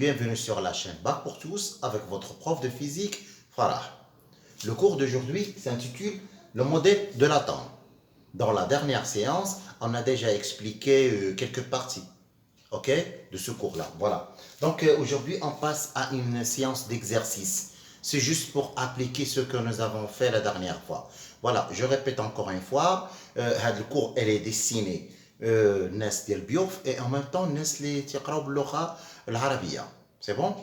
bienvenue sur la chaîne Bac pour tous avec votre prof de physique Farah. Le cours d'aujourd'hui s'intitule le modèle de l'atome. Dans la dernière séance, on a déjà expliqué quelques parties, ok, de ce cours-là. Voilà. Donc aujourd'hui, on passe à une séance d'exercice. C'est juste pour appliquer ce que nous avons fait la dernière fois. Voilà, je répète encore une fois, le cours elle est destiné الناس ديال بيوف et en même temps الناس اللي تيقراو باللغه العربيه. C'est bon?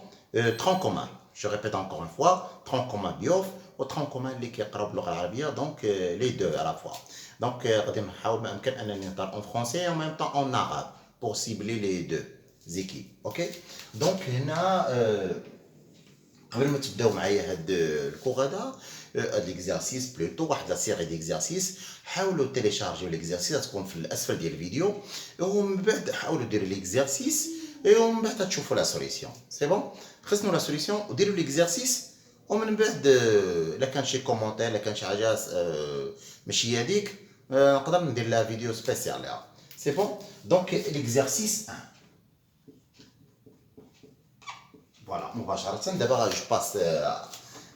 Tronc commun. Je répète encore une fois, tronc commun بيوف و tronc commun اللي كيقراو باللغه العربيه, donc les deux à la fois. Donc غادي نحاول ما امكن انني نهضر en français et en même temps en arabe pour cibler les deux équipes. OK? Donc هنا قبل ما تبداو معايا هاد الكور هذا هاد ليكزارسيس بلوتو واحد لا سيري ديكزارسيس, حاولوا تيليشارجيو ليكزارسيس تكون في الاسفل ديال الفيديو, ومن بعد حاولوا ديروا ليكزارسيس ومن بعد تشوفوا لا سوليسيون. سي بون, خصنا لا سوليسيون وديروا ليكزارسيس, ومن بعد الا كان شي كومونتير الا كان شي حاجه ماشي هذيك نقدر ندير لها فيديو سبيسيال لها. سي بون, دونك ليكزارسيس 1. Voilà, مباشرة دابا je passe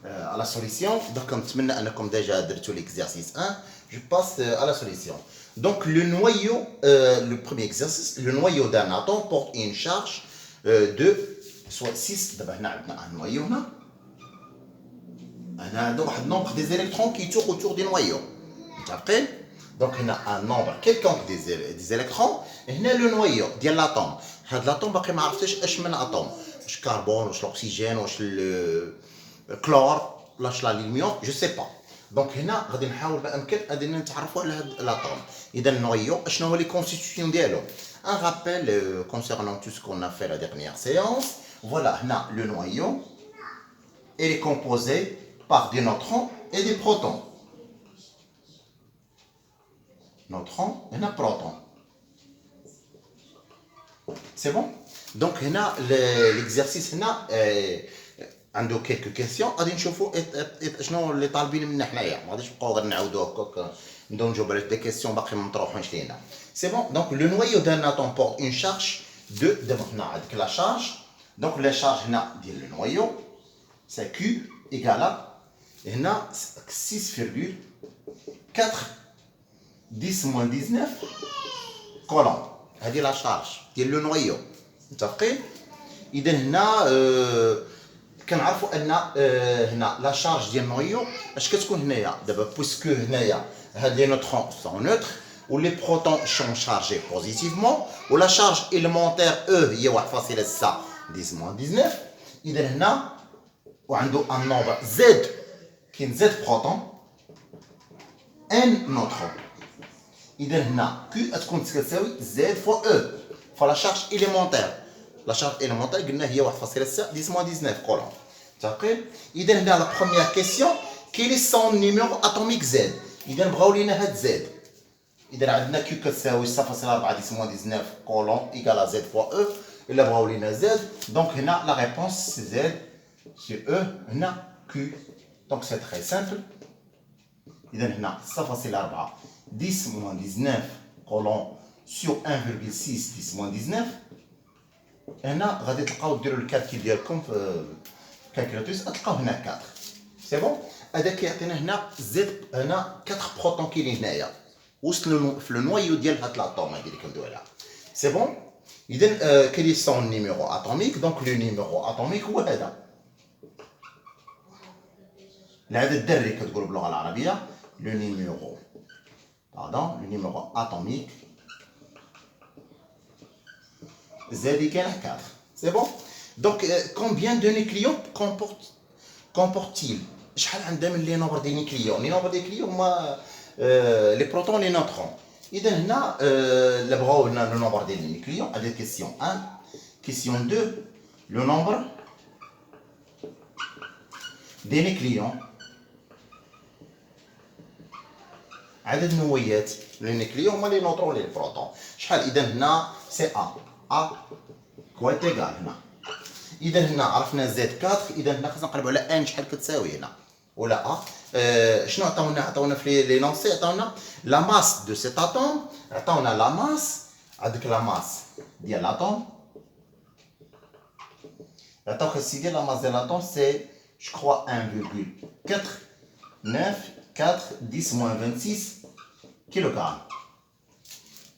à la solution. Donc نتمنى انكم déjà درتوا l'exercice 1. Je passe à la solution. Donc le noyau, le premier exercice, le noyau d'un atome porte une charge de soit 6. دابا هنا عندنا un noyau هنا. هنا عندنا واحد nombre des électrons qui tournent autour du noyau. متفقين؟ Donc هنا un nombre quelconque des électrons. هنا le noyau ديال l'atome. هاد l'atome باقي ما عرفتش اش من atome. واش كربون واش الاكسجين واش الكلور واش الالومنيوم, جو سي با. دونك هنا غادي نحاول بامكن اننا نتعرفوا على هذا الاتوم. اذا النويو اشنو هو لي كونستيتيسيون ديالو. ان رابيل concernant tout ce qu'on a fait la dernière séance. Voilà, هنا le noyau il est composé par des neutrons et des protons. Neutrons et des protons. C'est bon? Donc هنا l'exercice هنا عنده quelques questions غادي نشوفوا شنو اللي طالبين منا حنايا, ما غاديش نبقاو غير نعاودوا هكاك نبداو نجاوب على دي كيسيون باقي ما مطروحينش لينا. سي بون, دونك لو نويو دان اتوم بورت اون شارج دو. دابا هنا عندك لا شارج, دونك لا شارج هنا ديال لو نويو سي كيو ايكالا هنا 6,4 10 moins 19 كولوم. هذه لا شارج ديال لو نويو. متفقين؟ اذا هنا كنعرفوا ان هنا لا شارج ديال النويو اش كتكون هنايا دابا, بويسكو هنايا هاد لي نوترون سون نوتر و لي بروتون سون شارجي بوزيتيفمون, و لا شارج إليمونتير هي 1,6 10 moins 19. اذا هنا وعنده ان نومبر زد, كاين زد بروتون ان نوترون. اذا هنا كيو تكون تساوي زد فوا فلا شارج إليمونتير. لا شارج إليمونتير قلنا هي 1,6 10 moins 19 كولوم. متفقين؟ اذا هنا لا بروميير كيسيون كاين لي سون نيميرو اتوميك زد. اذا بغاو لينا هاد زد. اذا عندنا كيو كتساوي 0,4 10 moins 19 كولوم ايكال زد فوا الا بغاو لينا زد, دونك هنا لا ريبونس سي زد سي هنا كيو. دونك سي تري سامبل. اذا هنا 0,4 10 moins 19 كولوم sur 1,6 10 moins 19. هنا غادي تلقاو ديروا الكالكيل ديالكم في الكالكولاتوس تلقاو هنا 4. سي بون, هذا كيعطينا هنا زد هنا 4 بروتون كاينين هنايا وصلوا في النويو ديال هاد لاطوم هادي اللي كندوي عليها. سي بون, اذا كاين سون نيميرو اتوميك. دونك لو نيميرو اتوميك هو هذا العدد الذري كتقولوا باللغه العربيه. لو نيميرو لو نيميرو اتوميك Z égale à 4. C'est bon? Donc, combien de nucléons comporte-t-il? شحال عندها من لي نومبر دي نيكليون؟ لي نومبر دي نيكليون هما لي بروتون لي نوترون. اذا هنا الا بغاو لنا لو نومبر ديال لي نيكليون, هذه كيسيون 1. كيسيون 2, لو نومبر دي نيكليون, عدد النويات. لي نيكليون هما لي نوترون لي بروتون. شحال؟ اذا هنا سي A كويت ايكال هنا. اذا هنا عرفنا زد 4. اذا هنا خصنا نقلبوا على ان شحال كتساوي هنا, ولا شنو عطاونا في لي لونسي؟ عطاونا لا ماس دو سيت اتوم. عطاونا لا ماس, عندك لا ماس ديال الاتوم Attends, la masse de l'atome, c'est, je crois, 1,49410 kg.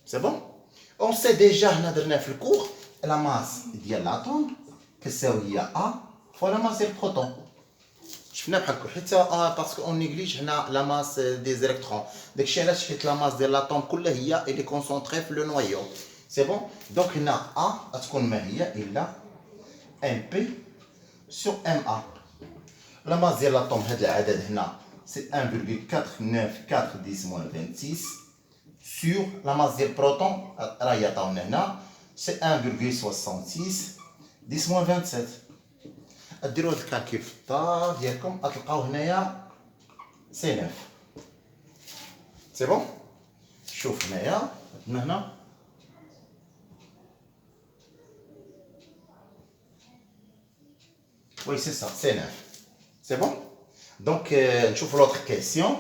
C'est bon? On sait déjà, on a dans le cours, la masse de l'atome, que c'est A fois la masse du proton. Je vais parce qu'on néglige la masse des électrons. Donc, la masse de l'atome, elle est concentrée dans le noyau. C'est bon? Donc, on a A, il a MP sur MA. La masse de l'atome, c'est 1,49410-26 sur la masse du proton, c'est 1,66-10-27. ديروا هذا الكالكيل في الدار ديالكم غتلقاو هنايا سي 9. سي بون. شوف هنايا من هنا وي سي سا سي 9. سي بون. دونك نشوفوا لوطر كيسيون.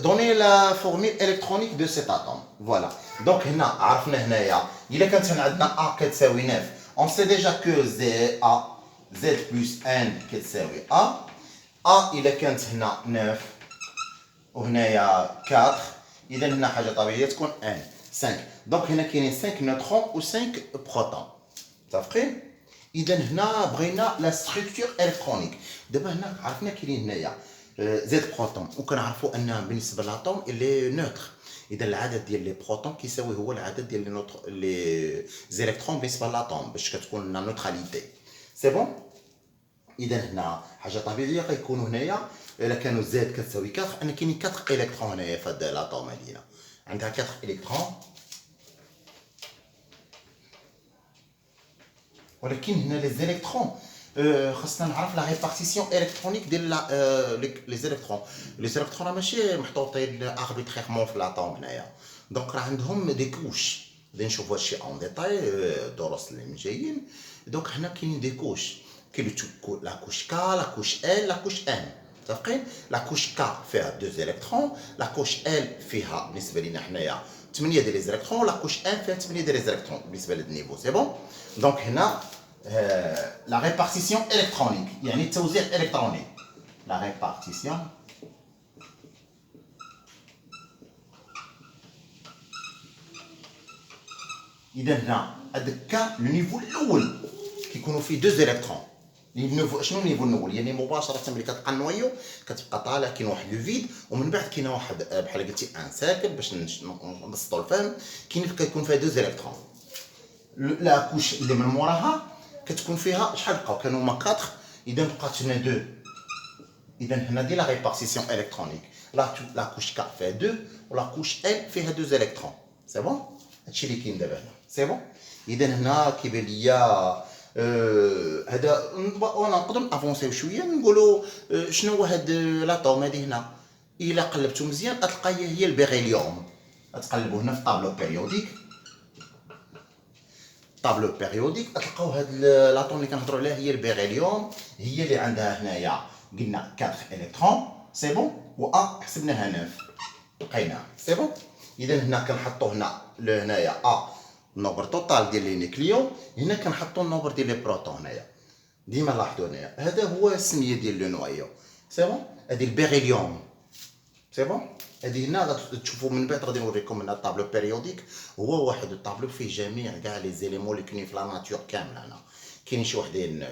Donner la formule électronique de cet atome. Voilà. Donc, عرفنا هنايا إلا كانت عندنا A كتساوي 9. On sait déjà que Z plus N كتساوي A. A إلا كانت هنا 9 وهنايا 4. إذا هنا حاجة طبيعية تكون N 5. دونك هنا كاينين 5 نيوترون و 5 بروتون. متفقين؟ إذا هنا بغينا لا ستركتور إلكترونيك. دابا هنا عرفنا كاينين هنايا زد بروتون وكنعرفوا ان بالنسبه للاتوم اللي نوتر. اذا العدد ديال لي بروتون كيساوي هو العدد ديال لي زيليكترون بالنسبه للاتوم باش كتكون لا نوتراليتي. سي بون. اذا هنا حاجه طبيعيه غيكونوا هنايا الا كانوا زد كتساوي 4 ان كاينين 4 الكترون هنايا في هذا الاتوم هذينا عندها 4 الكترون. ولكن هنا لي زيليكترون خاصنا نعرف لا ريبارتيسيون الكترونيك ديال لي زيليكترون. لي زيليكترون ماشي محطوطين اربيتريرمون في الاتوم هنايا. دونك راه عندهم دي كوش. غادي نشوفوا هادشي اون ديتاي دروس اللي جايين. دونك هنا كاينين دي كوش. كاين لا كوش كا، لا كوش ال، لا كوش ان. متفقين؟ لا كوش كا فيها 2 زيليكترون، لا كوش ال فيها بالنسبه لينا حنايا 8 ديال لي زيليكترون، لا كوش ان فيها 8 ديال لي زيليكترون بالنسبه لهاد النيفو. سي بون. دونك هنا la répartition électronique, يعني التوزيع الإلكتروني. La répartition إذا هنا هذاك لو نيفو الأول كيكونوا فيه 2 زيليكترون. شنو النيفو الأول؟ يعني مباشرة ملي كتلقى النويو كتبقى طالع كاين واحد لو فيد ومن بعد كاين واحد بحال قلتي ان ساكن باش نبسطوا الفهم. كيكون فيها 2 زيليكترون. لا كوش اللي من موراها كتكون فيها شحال بقاو؟ كانوا هما 4. اذا بقات هنا 2. اذا هنا دي لا ريبارتيسيون الكترونيك. لا كوش كا فيها 2 ولا كوش ال فيها 2 زيليكترون. سي بون. هادشي اللي كاين دابا هنا. سي بون. اذا هنا كيبان ليا هذا وانا نقدر افونسيو شويه نقولوا شنو هو هاد لاطوم هادي هنا. الا قلبتو مزيان غتلقى هي البيريليوم. غتقلبوا هنا في الطابلو بيريوديك. طابلو بيريوديك تلقاو هاد لاطوم اللي كنهضروا عليها هي البيريليوم. هي اللي عندها هنايا قلنا 4 الكترون. سي بون. و ا حسبناها 9 لقيناها. سي بون. اذا هنا كنحطوا هنايا ا النوبر توتال ديال لي نيكليون. هنا كنحطوا النوبر ديال لي بروتون هنايا. ديما لاحظوا هنايا هذا هو السميه ديال لو نوايو. سي بون. هادي البيريليوم. سي بون. هذه هنا غتشوفوا من بعد غادي نوريكم هنا الطابلو بيريوديك. هو واحد الطابلو فيه جميع كاع لي زيليمون اللي كاينين في لا ناتور كامله. هنا كاينين شي وحدين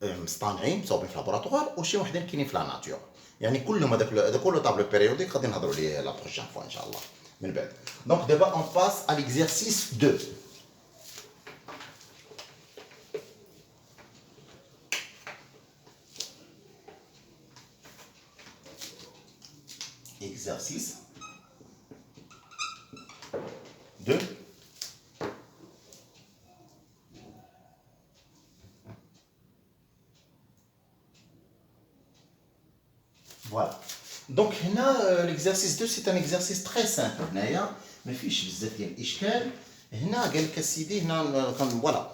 مصطنعين مصوبين في لابوراتوار وشي وحدين كاينين في لا ناتور. يعني كلهم هذا كله طابلو بيريوديك غادي نهضروا عليه لا بروشين فوا ان شاء الله من بعد. دونك دابا اون باس ا ليكزيرسيس 2. Exercice 2. Voilà. Donc l'exercice 2 c'est un exercice très simple. هنايا ما فيش بزاف ديال الاشكال. هنا قال لك السيدي هنا فوالا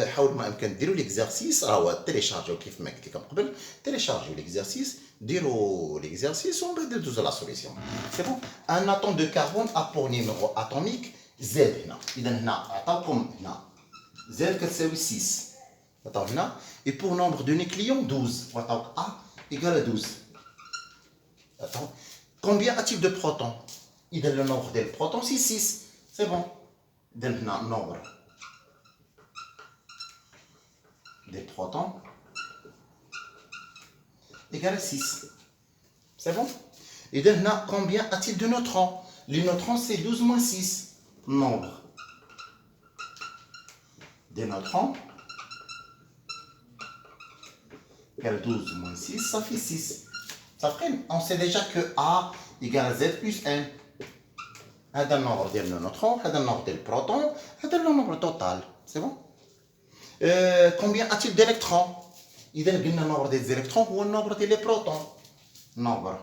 حاول ما امكن ديروا ليكزارسيس. هو تيليشارجيو كيف ما قلت لكم قبل. تيليشارجيو ليكزارسيس ديروا ليكزارسيس ومن بعد دوزوا لا سوليسيون. سي بون. ان اتوم دو كربون a pour numéro atomique زد هنا. اذا هنا عطاوكم هنا زد كتساوي 6 عطاو هنا. اي بور نومبر دو نيكليون 12 عطاوك ا ايكال 12 عطاو. كومبيان a-t-il de protons؟ اذا لو نومبر ديال البروتون سي 6 سي بون. اذا هنا نومبر des protons égale à 6. C'est bon? Et maintenant, combien a-t-il de neutrons? Les neutrons, c'est 12 moins 6. Nombre des neutrons égale 12 moins 6, ça fait 6. Ça fait, on sait déjà que A égale à Z plus N. هذا النمبر ديال النيوترون، هذا النمبر ديال البروتون، هذا النمبر توتال. C'est bon? Combien a-t-il d'électrons? إذا قلنا النمبر ديال الإلكترون هو النمبر ديال لي بروتون. Nombre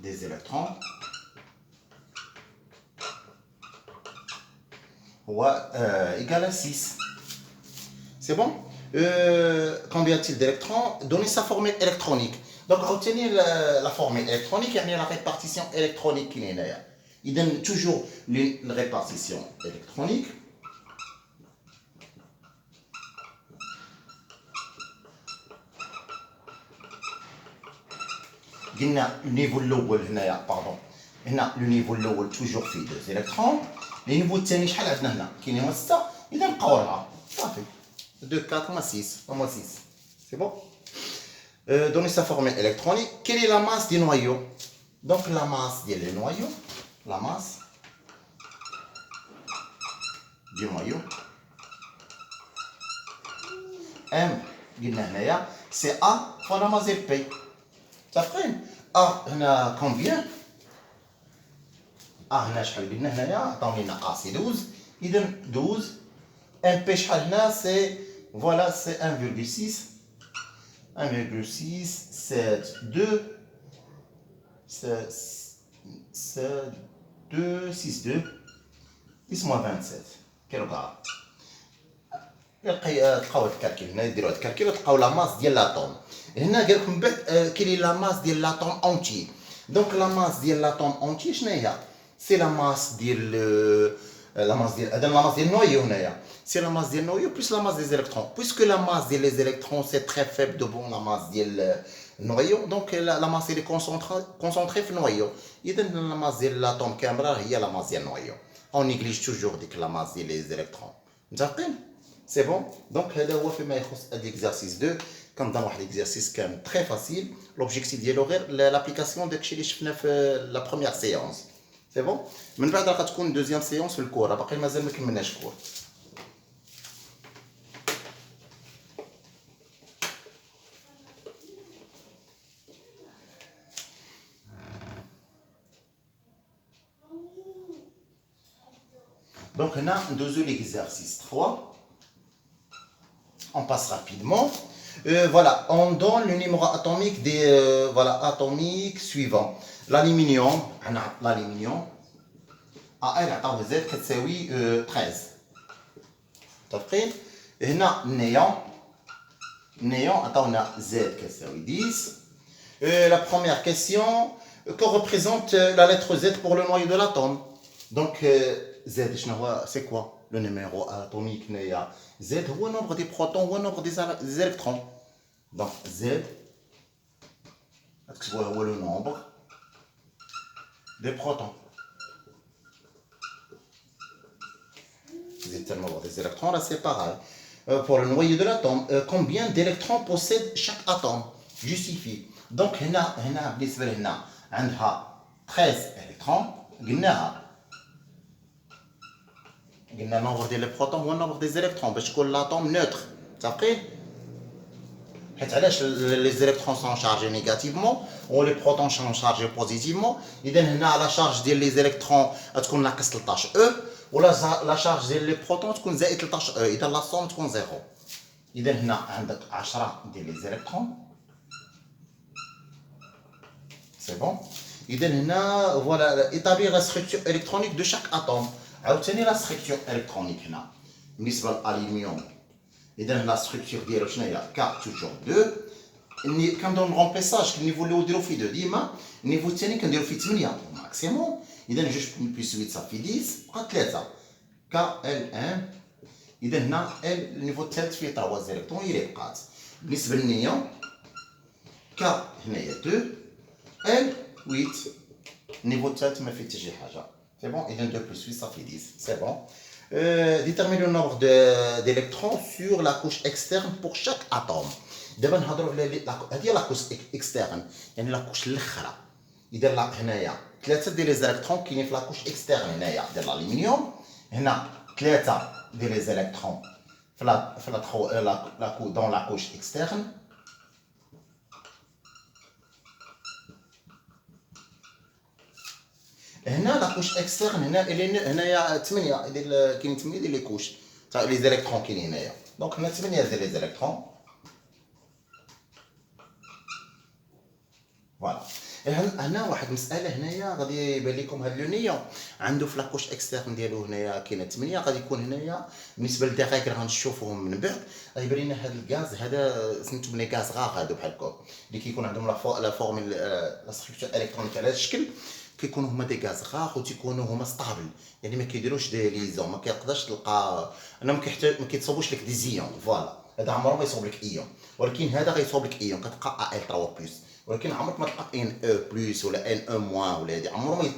des électrons égal à 6. C'est bon? Combien a-t-il d'électrons? Donnez sa formule électronique. Donc, obtenir la formule électronique, il y a la répartition électronique qui est là. Il donne toujours la répartition électronique. قلنا النيفو الاول هنايا باردون هنا لو نيفو الاول توجور فيه 2 الكترون. النيفو الثاني شحال عندنا هنا؟ كاين هما 6. اذا نبقاو 4 صافي 2 4 6 هما 6. سي بون. donner sa formule électronique. Quelle est la masse des noyaux? Donc la masse des noyaux, la masse du noyau M قلنا هنايا c'est A fois la masse de P. تفقين ا هنا كومبيان هنا شحال قلنا هنايا عطاو لنا ا سي 12. اذا 12 ام بي شحال هنا سي فوالا سي 1,6 10 moins 27 كيلوغرام. تلقاو هاد الكالكيل هنا ديروا هاد الكالكيل وتلقاو لا ماس ديال لاطوم. هنا قال لكم بعد كاين لا ماس ديال لاطوم اونتي. دونك لا ماس ديال لاطوم اونتي شنو هي؟ سي لا ماس ديال لا ماس ديال هذا لا ماس ديال النويو هنايا. سي لا ماس ديال النويو بلس لا ماس ديال الكترون. بويسكو لا ماس ديال لي الكترون سي تري فيبل دوبون لا ماس ديال النويو. دونك لا ماس اللي كونسونطري في النويو. اذا لا ماس ديال لاطوم كامله هي لا ماس ديال النويو. اون نيغليج توجور ديك لا ماس ديال لي الكترون. متفقين؟ سي بون. دونك هذا هو فيما يخص ليكزارسيس 2. كنظن واحد ليكزارسيس كان تري فاسيل. لوبجيكتيف ديالو غير لابليكاسيون داكشي اللي شفنا في لا بروميير سيونس. سي بون. من بعد راه غتكون دوزيام سيونس في الكور. باقي مازال ما كملناش الكور. Donc هنا ندوزو ليكزارسيس 3. On passe rapidement. Voilà, on donne le numéro atomique des atomiques suivants. L'aluminium, AL عطاوه Z كتساوي 13. متفقين؟ هنا النيون عطاونا Z كتساوي 10. La première question, que représente la lettre Z pour le noyau de l'atome? Donc Z شنو هو؟ c'est quoi le numéro atomique هنايا؟ Z هو nombre des protons هو nombre des électrons. Donc Z غتكتبوها هو le nombre des protons. C'est le nombre des électrons, là c'est pareil. Pour le noyau de l'atome, combien d'électrons possède chaque atome? Justifie. Donc هنا بالنسبة لهنا عندها 13 électrons. قلنا nombre ديال لي بروتون هو nombre des électrons باش تكون l'atome neutre. متفقين؟ حيت علاش لي زيليكترون سون شارجي نيجاتيفمون و لي بروتون سون شارجي بوزيتيفمون. اذا هنا لا شارج ديال لي زيليكترون تكون ناقص 13 او ولا لا شارج ديال لي بروتون تكون زائد 13 او. اذا لا سوم تكون زيرو. اذا هنا عندك 10 ديال لي زيليكترون. سي بون. اذا هنا فوالا ايطابليغ لا ستركتور الكترونيك دو شاك اتوم. عاوتاني لا ستركتور الكترونيك هنا بالنسبه للالومنيوم. إذا لا ستركتور ديالو شنو هي؟ كا توجور 2. كنديرو الرومبليساج النيفو اللي نديرو فيه 2 ديما. النيفو الثاني كنديرو فيه 8 ماكسيموم. اذا 2 بلس 8 صافي 10 بقى 3 كا ال ان. اذا هنا النيفو الثالث فيه 3 زيليكترون هي اللي بقات. بالنسبه للنيون كا هنايا 2 ال 8 النيفو الثالث ما فيه حتى شي حاجه. سي بون. اذا 2 بلس 8 صافي 10 سي بون. Déterminer le nombre d'électrons sur la couche externe pour chaque atome. دابا نهضروا على هذه لا كوش اكسترن، يعني لا كوش الاخرى. اذا هنايا 3 ديال لي زيليكترون كاينين في لا كوش اكسترن هنايا ديال الالومنيوم، هنا 3 ديال لي زيليكترون في لا دون لا كوش اكسترن. هنا لا كوش اكسترن هنايا 8 ديال كاينين 8 ديال لي كوش تاع لي زيليكترون كاينين هنايا. دونك هنا 8 ديال لي زيليكترون. فوالا. هنا واحد المساله هنايا غادي يبان لكم هاد لونيون عنده في لاكوش اكسترن ديالو هنايا كاينه 8. غادي يكون هنايا بالنسبه للدقائق غنشوفوهم من بعد غيبان لنا هاد الغاز هذا سميتهم لي غاز غار هادو بحال هكا اللي كيكون عندهم لا فورمول لا ستركتور الكترونيك على هاد الشكل. كيكونوا هما دي غاز غار وتيكونوا هما ستابل، يعني ما كيديروش دي ليزون، ما كيقدرش تلقى انهم ما كيتصوبوش لك دي زيون. فوالا هذا عمره ما يصوب لك ايون، ولكن هذا غيصوب لك ايون كتلقى ال 3 بلس. ولكن عمرك ما تلقى ان او بلس ولا ان او موان ولا هذه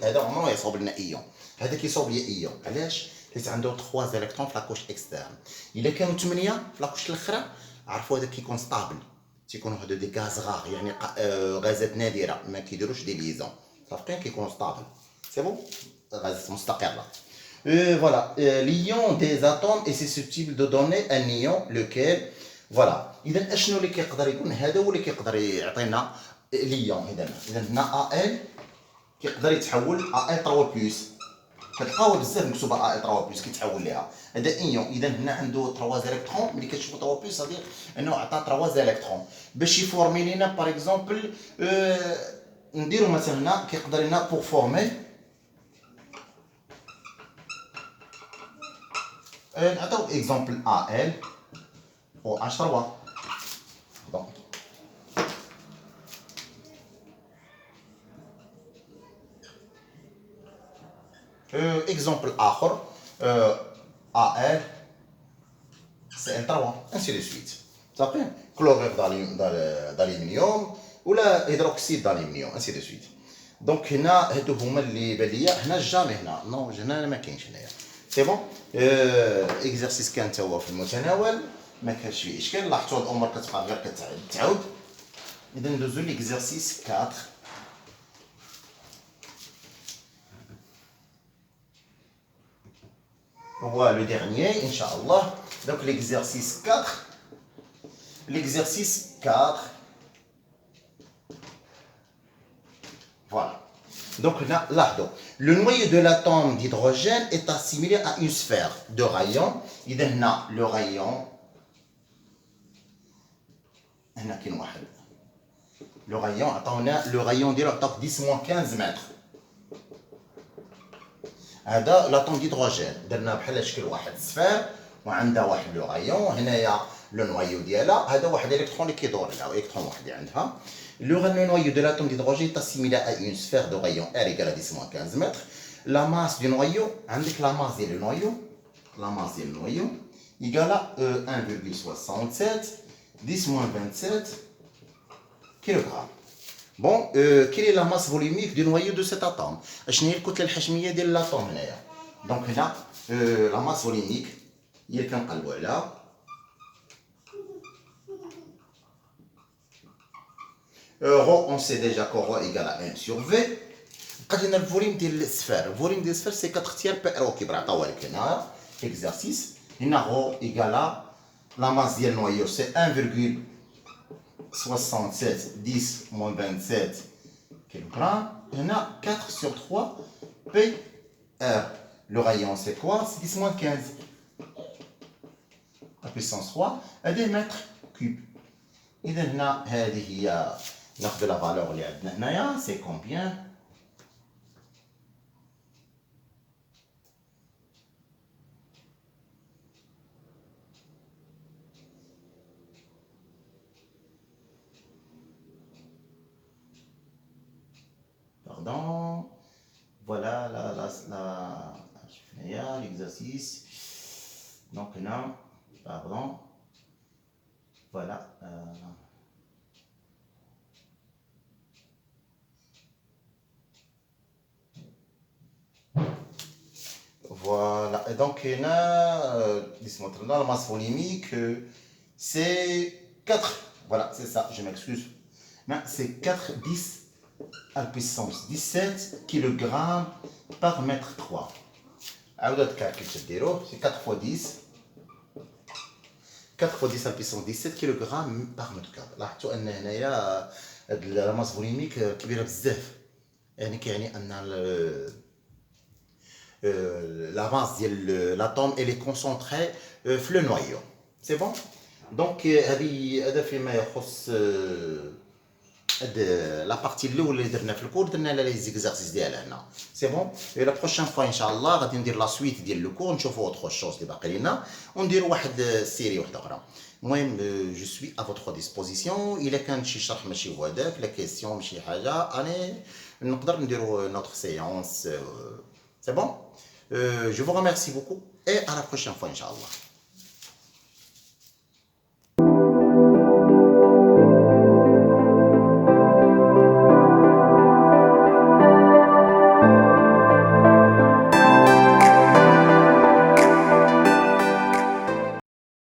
هذا عمره ما يصوب لنا ايون. هذا كيصوب لي ايون. علاش؟ حيت عنده 3 زيليكترون في لاكوش اكسترن. الا كانوا 8 في لاكوش الاخرى عرفوا هذا كيكون ستابل، تيكونوا هادو دي غاز غار، يعني غازات نادره ما كيديروش دي ليزون صافقين، كيكونوا ستابل. سي بون. غازات مستقره. Voilà, l'ion des atomes est susceptible de donner un ion lequel فوالا. اذا اشنو اللي كيقدر يكون؟ هذا هو اللي كيقدر يعطينا ليون. اذا هنا ال كيقدر يتحول ال 3 بلس. كتلقاوها بزاف مكتوبه ال 3 بلس كيتحول ليها هذا ايون. اذا هنا عنده 3 زيليكترون. ملي كتشوفوا 3 بلس غادي انه عطى 3 زيليكترون باش يفورمي لينا باغ اكزومبل. نديرو مثلا هنا كيقدر لنا بور فورمي نعطيو اكزومبل ال او H3. Donc, exemple آخر AL CL3 ainsi de suite. صافي. كلورير d'aluminium ولا هيدروكسيد d'aluminium ainsi de suite. دونك هنا هادو هما اللي بان ليا. هنا جامي هنا نو هنا ما كاينش هنايا. سي بون. اكزرسيس كان تا هو في المتناول ما كانش فيه اشكال. لاحظتوا هاد الامور كتبقى غير كتعاود. اذا ندوزو ليكزرسيس 4. هو لو ديرنيي ان شاء الله. Donc l'exercice 4. L'exercice 4. Voilà. Donc là, le noyau de l'atome d'hydrogène est assimilé à une sphère de rayon. إذا هنا le rayon. هنا كاين واحد. Le rayon عطاونا le rayon ديالو عطاوك 10-15 متر. هذا لاتوم ديدروجين درنا بحال شكل واحد سفير وعندها واحد لو غايون. هنايا لو نوايو ديالها هذا واحد الكترون اللي كيدور لها الكترون واحد اللي عندها. لو نوايو دو لاتوم ديدروجين est assimilé à une sphère de rayon R égale à 10-15 mètres. La masse du noyau عندك la masse ديال النوايو. La masse ديال النوايو égale à 1,67 10-27 kg. Bon, quelle est la masse volumique du noyau de cet atome? شنو هي الكتله الحجميه ديال الاتوم هنايا؟ دونك هنا لا ماس فوليميك هي اللي كنقلبوا عليها. Rho, on sait déjà que Rho égale à 1 sur V. بقى لنا الفوليم ديال السفير. الفوليم ديال السفير سي 4 اختيار بي ار او كيبر عطاوها لك هنا في اكزرسيس. هنا Rho égale لا ماس ديال النويو سي 1,67 10-27 kg. هنا 4 sur 3 P R. Le rayon c'est quoi? C'est 10-15. La puissance 3 à des mètres cubes. إذا هنا هذه هي ناخذ لا فالور اللي عندنا هنايا سي كومبيان. Pardon. Voilà la 10. Donc là, pardon. Voilà. Voilà. Et donc, il y a, la masse volumique, c'est 4. Voilà, c'est ça, je m'excuse. C'est 4, 10 à la puissance 17 kg par mètre 3. C'est 4 fois 10. 4 fois 10 à la puissance 17 kg par mètre carré. لاحظتوا ان هنايا la masse volumique كبيره بزاف. يعني كيعني ان la masse ديال l'atome elle est concentrée في le noyau. C'est bon. Donc هذا فيما يخص لا بارتي الاولى اللي درنا في الكور درنا لها لي زيكزارسيس ديالها هنا سي بون. لا بروشين فوا ان شاء الله غادي ندير لا سويت ديال لو كور نشوفوا اوتر شوز اللي باقي لنا ونديروا واحد السيري واحده اخرى. المهم جو سوي ا فوتر ديسبوزيسيون الا كان شي شرح ماشي هو هذاك لا كيسيون ماشي حاجه انا نقدر نديروا نوتر سيونس سي بون. جو vous remercie beaucoup et à la prochaine fois ان شاء الله.